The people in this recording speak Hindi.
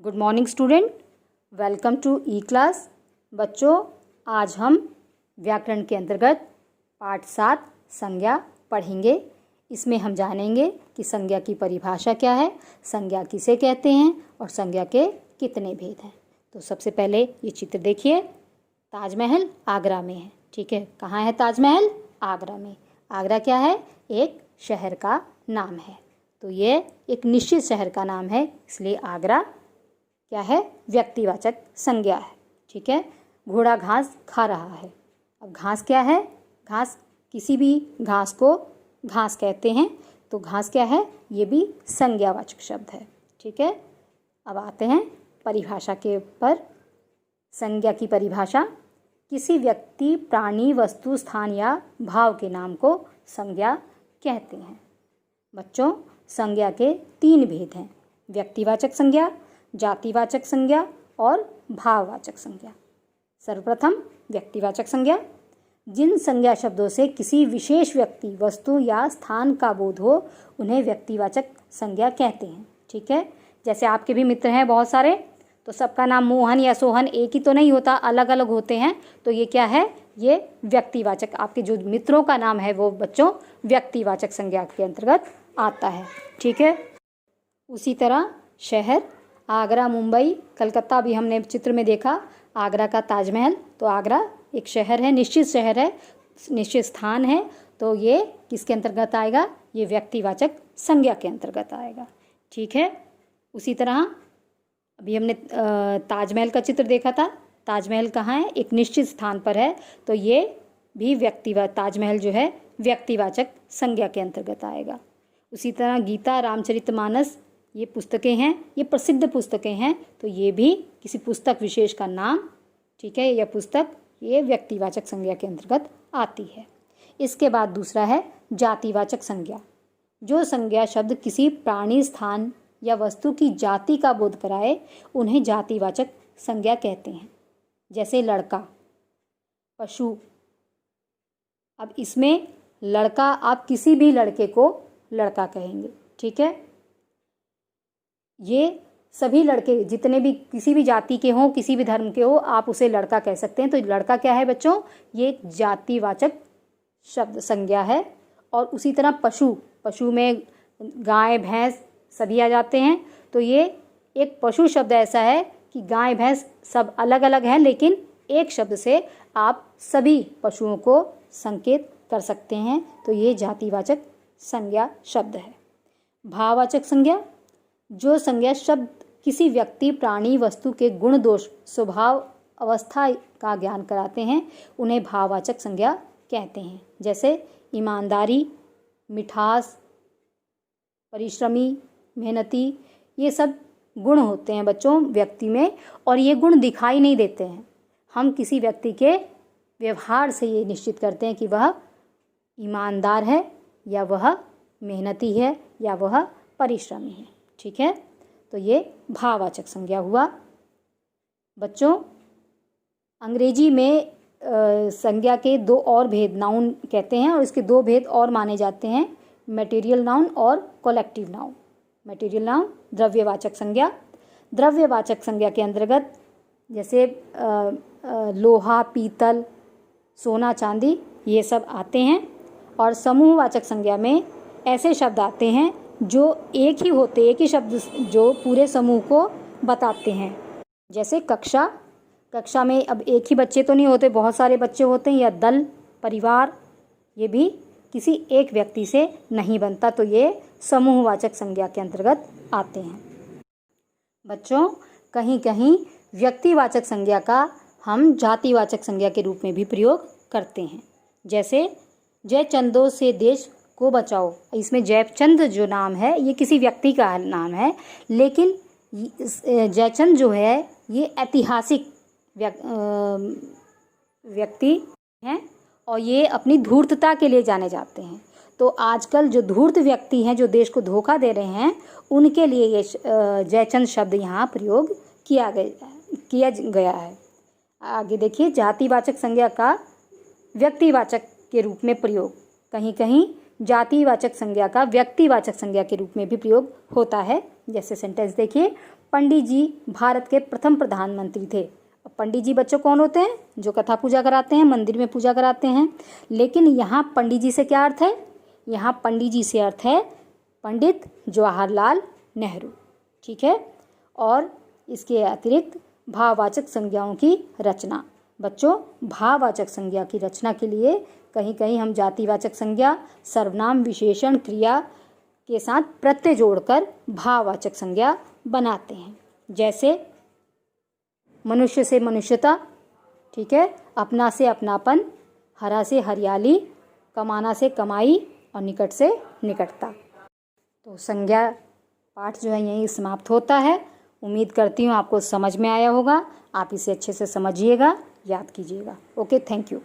Good morning student, welcome to E class. बच्चों, आज हम व्याकरण के अंतर्गत पाठ 7 संज्ञा पढ़ेंगे। इसमें हम जानेंगे कि संज्ञा की परिभाषा क्या है, संज्ञा किसे कहते हैं और संज्ञा के कितने भेद हैं। तो सबसे पहले ये चित्र देखिए, ताजमहल आगरा में है। ठीक है, कहाँ है ताजमहल? आगरा में। आगरा क्या है? एक शहर का नाम है। तो ये एक निश्चित शहर का नाम है, इसलिए आगरा क्या है? व्यक्तिवाचक संज्ञा है। ठीक है, घोड़ा घास खा रहा है। अब घास क्या है? घास, किसी भी घास को घास कहते हैं, तो घास क्या है? ये भी संज्ञावाचक शब्द है। ठीक है, अब आते हैं परिभाषा के ऊपर। संज्ञा की परिभाषा: किसी व्यक्ति, प्राणी, वस्तु, स्थान या भाव के नाम को संज्ञा कहते हैं। बच्चों, संज्ञा के 3 भेद हैं: व्यक्तिवाचक संज्ञा, जातिवाचक संज्ञा और भाववाचक संज्ञा। सर्वप्रथम व्यक्तिवाचक संज्ञा: जिन संज्ञा शब्दों से किसी विशेष व्यक्ति, वस्तु या स्थान का बोध हो, उन्हें व्यक्तिवाचक संज्ञा कहते हैं। ठीक है, जैसे आपके भी मित्र हैं बहुत सारे, तो सबका नाम मोहन या सोहन एक ही तो नहीं होता, अलग अलग होते हैं। तो ये क्या है? ये व्यक्तिवाचक, आपके जो मित्रों का नाम है वो बच्चों व्यक्तिवाचक संज्ञा के अंतर्गत आता है। ठीक है, उसी तरह शहर, आगरा, मुंबई, कलकत्ता भी हमने चित्र में देखा। आगरा का ताजमहल, तो आगरा एक शहर है, निश्चित शहर है, निश्चित स्थान है, तो ये किसके अंतर्गत आएगा? ये व्यक्तिवाचक संज्ञा के अंतर्गत आएगा। ठीक है, उसी तरह अभी हमने ताजमहल का चित्र देखा था। ताजमहल कहाँ है? एक निश्चित स्थान पर है, तो ये भी ताजमहल जो है व्यक्तिवाचक संज्ञा के अंतर्गत आएगा। उसी तरह गीता, रामचरितमानस, ये पुस्तकें हैं, ये प्रसिद्ध पुस्तकें हैं, तो ये भी किसी पुस्तक विशेष का नाम, ठीक है, यह पुस्तक ये व्यक्तिवाचक संज्ञा के अंतर्गत आती है। इसके बाद दूसरा है जातिवाचक संज्ञा। जो संज्ञा शब्द किसी प्राणी, स्थान या वस्तु की जाति का बोध कराए, उन्हें जातिवाचक संज्ञा कहते हैं। जैसे लड़का, पशु। अब इसमें लड़का, आप किसी भी लड़के को लड़का कहेंगे। ठीक है, ये सभी लड़के जितने भी किसी भी जाति के हों, किसी भी धर्म के हो, आप उसे लड़का कह सकते हैं। तो लड़का क्या है बच्चों? ये एक जातिवाचक शब्द संज्ञा है। और उसी तरह पशु, पशु में गाय, भैंस सभी आ जाते हैं। तो ये एक पशु शब्द ऐसा है कि गाय, भैंस सब अलग अलग हैं, लेकिन एक शब्द से आप सभी पशुओं को संकेत कर सकते हैं। तो ये जातिवाचक संज्ञा शब्द है। भाववाचक संज्ञा: जो संज्ञा शब्द किसी व्यक्ति, प्राणी, वस्तु के गुण, दोष, स्वभाव, अवस्था का ज्ञान कराते हैं, उन्हें भाववाचक संज्ञा कहते हैं। जैसे ईमानदारी, मिठास, परिश्रमी, मेहनती, ये सब गुण होते हैं बच्चों व्यक्ति में, और ये गुण दिखाई नहीं देते हैं। हम किसी व्यक्ति के व्यवहार से ये निश्चित करते हैं कि वह ईमानदार है, या वह मेहनती है, या वह परिश्रमी है। ठीक है, तो ये भाववाचक संज्ञा हुआ। बच्चों, अंग्रेजी में संज्ञा के 2 और भेद नाउन कहते हैं, और इसके 2 भेद और माने जाते हैं: मटेरियल नाउन और कलेक्टिव नाउन। मटेरियल नाउन द्रव्यवाचक संज्ञा। द्रव्यवाचक संज्ञा के अंतर्गत जैसे लोहा, पीतल, सोना, चांदी, ये सब आते हैं। और समूहवाचक संज्ञा में ऐसे शब्द आते हैं जो एक ही होते, एक ही शब्द जो पूरे समूह को बताते हैं। जैसे कक्षा, कक्षा में अब एक ही बच्चे तो नहीं होते, बहुत सारे बच्चे होते हैं। या दल, परिवार, ये भी किसी एक व्यक्ति से नहीं बनता, तो ये समूहवाचक संज्ञा के अंतर्गत आते हैं। बच्चों, कहीं कहीं व्यक्तिवाचक संज्ञा का हम जातिवाचक संज्ञा के रूप में भी प्रयोग करते हैं। जैसे जयचंदों से देश को बचाओ। इसमें जयचंद जो नाम है ये किसी व्यक्ति का नाम है, लेकिन जयचंद जो है ये ऐतिहासिक व्यक्ति हैं, और ये अपनी धूर्तता के लिए जाने जाते हैं। तो आजकल जो धूर्त व्यक्ति हैं, जो देश को धोखा दे रहे हैं, उनके लिए ये जयचंद शब्द यहाँ प्रयोग किया गया है। आगे देखिए, जातिवाचक संज्ञा का व्यक्तिवाचक के रूप में प्रयोग। कहीं कहीं जातिवाचक संज्ञा का व्यक्तिवाचक संज्ञा के रूप में भी प्रयोग होता है। जैसे सेंटेंस देखिए, पंडित जी भारत के प्रथम प्रधानमंत्री थे। अब पंडित जी बच्चों कौन होते हैं? जो कथा पूजा कराते हैं, मंदिर में पूजा कराते हैं। लेकिन यहाँ पंडित जी से क्या अर्थ है? यहाँ पंडित जी से अर्थ है पंडित जवाहरलाल नेहरू। ठीक है। और इसके अतिरिक्त भाववाचक संज्ञाओं की रचना। बच्चों, भाववाचक संज्ञा की रचना के लिए कहीं कहीं हम जातिवाचक संज्ञा, सर्वनाम, विशेषण, क्रिया के साथ प्रत्यय जोड़कर भाववाचक संज्ञा बनाते हैं। जैसे मनुष्य से मनुष्यता, ठीक है, अपना से अपनापन, हरा से हरियाली, कमाना से कमाई और निकट से निकटता। तो संज्ञा पाठ जो है यहीं समाप्त होता है। उम्मीद करती हूँ आपको समझ में आया होगा। आप इसे अच्छे से समझिएगा, याद कीजिएगा। Okay, thank you.